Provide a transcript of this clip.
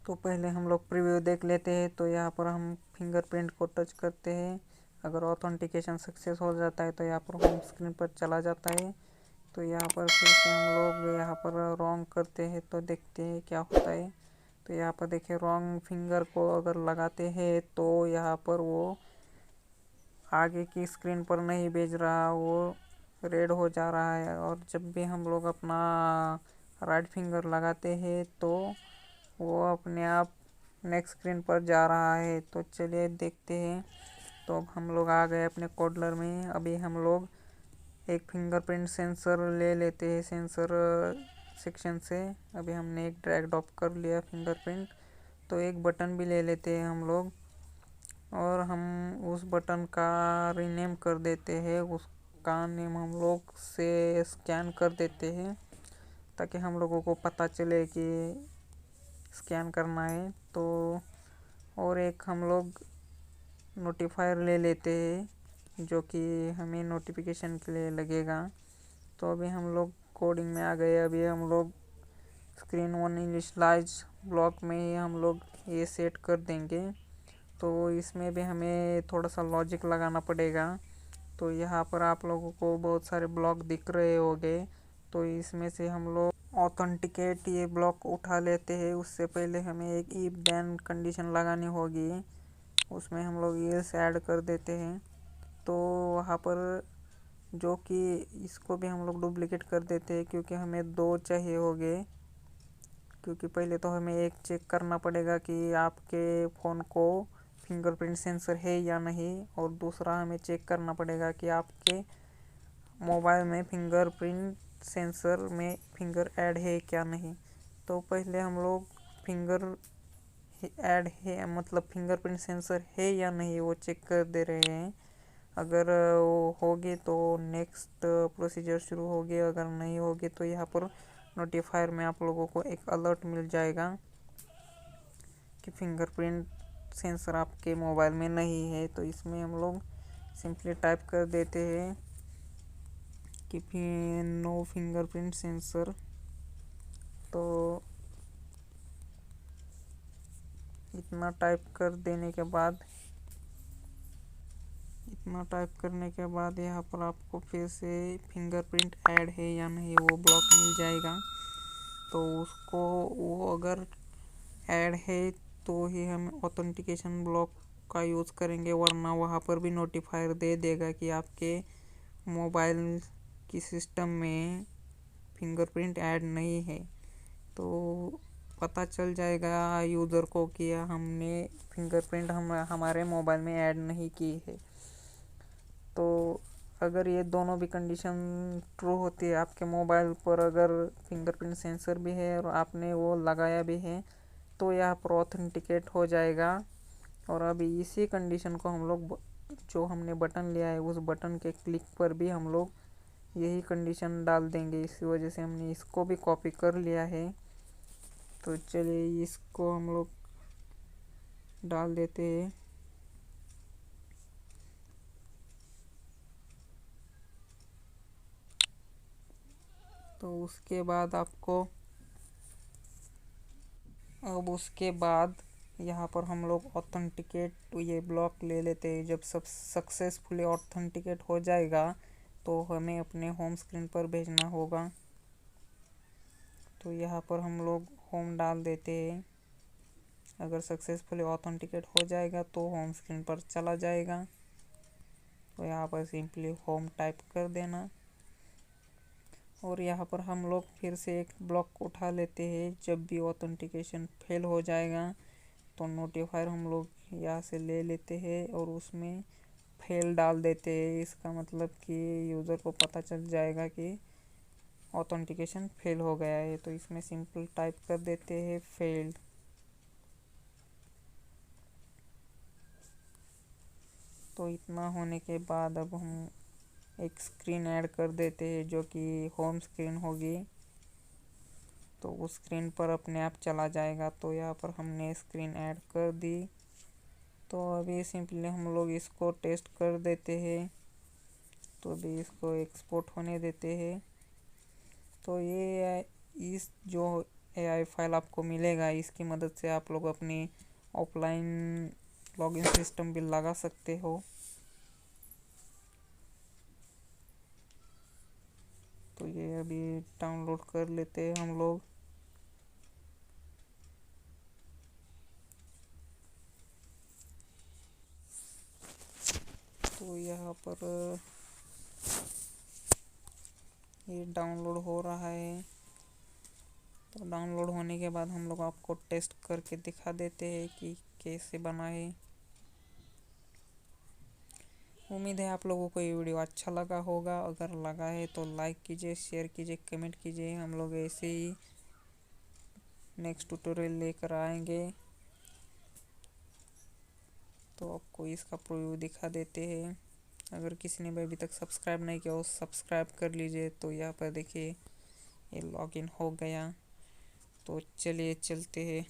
तो पहले हम लोग प्रीव्यू देख लेते हैं। तो यहाँ पर हम फिंगरप्रिंट को टच करते हैं। अगर ऑथेंटिकेशन सक्सेस हो जाता है तो यहाँ पर होम स्क्रीन पर चला जाता है। तो यहाँ पर फिर से हम लोग यहाँ पर रॉन्ग करते हैं तो देखते हैं क्या होता है। तो यहाँ पर देखिए रॉन्ग फिंगर को अगर लगाते हैं तो यहाँ पर वो आगे की स्क्रीन पर नहीं भेज रहा, वो रेड हो जा रहा है। और जब भी हम लोग अपना राइट फिंगर लगाते हैं तो वो अपने आप नेक्स्ट स्क्रीन पर जा रहा है। तो चलिए देखते हैं। तो अब हम लोग आ गए अपने कोडलर में। अभी हम लोग एक फिंगरप्रिंट सेंसर ले लेते हैं सेंसर सेक्शन से। अभी हमने एक ड्रैग ड्रॉप कर लिया फिंगरप्रिंट। तो एक बटन भी ले लेते हैं हम लोग और हम उस बटन का रीनेम कर देते हैं। उसका नेम हम लोग से स्कैन कर देते हैं ताकि हम लोगों को पता चले कि स्कैन करना है। तो और एक हम लोग नोटिफायर ले लेते हैं जो कि हमें नोटिफिकेशन के लिए लगेगा। तो अभी हम लोग कोडिंग में आ गए। अभी हम लोग स्क्रीन वन इनिशियलाइज ब्लॉक में ही हम लोग ये सेट कर देंगे। तो इसमें भी हमें थोड़ा सा लॉजिक लगाना पड़ेगा। तो यहाँ पर आप लोगों को बहुत सारे ब्लॉक दिख रहे होंगे। तो इसमें से हम लोग ऑथेंटिकेट ये ब्लॉक उठा लेते हैं। उससे पहले हमें एक इफ देन कंडीशन लगानी होगी। उसमें हम लोग एल्स ऐड कर देते हैं। तो वहाँ पर जो कि इसको भी हम लोग डुप्लिकेट कर देते हैं क्योंकि हमें दो चाहिए होंगे। क्योंकि पहले तो हमें एक चेक करना पड़ेगा कि आपके फ़ोन को फिंगरप्रिंट सेंसर है या नहीं, और दूसरा हमें चेक करना पड़ेगा कि आपके मोबाइल में फिंगरप्रिंट सेंसर में फिंगर ऐड है क्या नहीं। तो पहले हम लोग फिंगर ऐड है मतलब फिंगरप्रिंट सेंसर है या नहीं वो चेक कर दे रहे हैं। अगर वो होगी तो नेक्स्ट प्रोसीजर शुरू होगी, अगर नहीं होगी तो यहाँ पर नोटिफायर में आप लोगों को एक अलर्ट मिल जाएगा कि फिंगरप्रिंट सेंसर आपके मोबाइल में नहीं है। तो इसमें हम लोग सिंपली टाइप कर देते हैं कि नो फिंगरप्रिंट सेंसर। तो इतना टाइप करने के बाद यहाँ पर आपको फिर से फिंगरप्रिंट ऐड है या नहीं वो ब्लॉक मिल जाएगा। तो उसको वो अगर ऐड है तो ही हम ऑथेंटिकेशन ब्लॉक का यूज़ करेंगे, वरना वहाँ पर भी नोटिफायर दे देगा कि आपके मोबाइल की सिस्टम में फिंगरप्रिंट ऐड नहीं है। तो पता चल जाएगा यूज़र को कि हमने फिंगरप्रिंट हमारे मोबाइल में ऐड नहीं की है। तो अगर ये दोनों भी कंडीशन ट्रू होती है, आपके मोबाइल पर अगर फिंगरप्रिंट सेंसर भी है और आपने वो लगाया भी है, तो यहाँ पर ऑथेंटिकेट हो जाएगा। और अभी इसी कंडीशन को हम लोग जो हमने बटन लिया है उस बटन के क्लिक पर भी हम लोग यही कंडीशन डाल देंगे। इसी वजह से हमने इसको भी कॉपी कर लिया है। तो चलिए इसको हम लोग डाल देते हैं। तो उसके बाद उसके बाद यहाँ पर हम लोग ऑथेंटिकेट ये ब्लॉक ले लेते हैं। जब सब सक्सेसफुली ऑथेंटिकेट हो जाएगा तो हमें अपने होम स्क्रीन पर भेजना होगा। तो यहाँ पर हम लोग होम डाल देते हैं। अगर सक्सेसफुली ऑथेंटिकेट हो जाएगा तो होम स्क्रीन पर चला जाएगा। तो यहाँ पर सिंपली होम टाइप कर देना। और यहाँ पर हम लोग फिर से एक ब्लॉक उठा लेते हैं। जब भी ऑथेंटिकेशन फेल हो जाएगा तो नोटिफायर हम लोग यहाँ से ले लेते हैं और उसमें फेल डाल देते हैं। इसका मतलब कि यूज़र को पता चल जाएगा कि ऑथेंटिकेशन फेल हो गया है। तो इसमें सिंपल टाइप कर देते हैं फेल्ड। तो इतना होने के बाद अब हम एक स्क्रीन ऐड कर देते हैं जो कि होम स्क्रीन होगी। तो उस स्क्रीन पर अपने आप चला जाएगा। तो यहाँ पर हमने स्क्रीन ऐड कर दी। तो अभी सिंपली हम लोग इसको टेस्ट कर देते हैं। तो अभी इसको एक्सपोर्ट होने देते हैं। तो ये इस जो AI फाइल आपको मिलेगा, इसकी मदद से आप लोग अपनी ऑफलाइन लॉगिन सिस्टम भी लगा सकते हो। तो ये अभी डाउनलोड कर लेते हैं हम लोग। तो यहाँ पर ये डाउनलोड हो रहा है। तो डाउनलोड होने के बाद हम लोग आपको टेस्ट करके दिखा देते हैं कि कैसे बना है। उम्मीद है आप लोगों को ये वीडियो अच्छा लगा होगा। अगर लगा है तो लाइक कीजिए, शेयर कीजिए, कमेंट कीजिए। हम लोग ऐसे ही नेक्स्ट ट्यूटोरियल लेकर आएंगे। तो आपको इसका प्रीव्यू दिखा देते हैं। अगर किसी ने भी अभी तक सब्सक्राइब नहीं किया हो, सब्सक्राइब कर लीजिए। तो यहाँ पर देखिए ये लॉगिन हो गया। तो चलिए चलते हैं।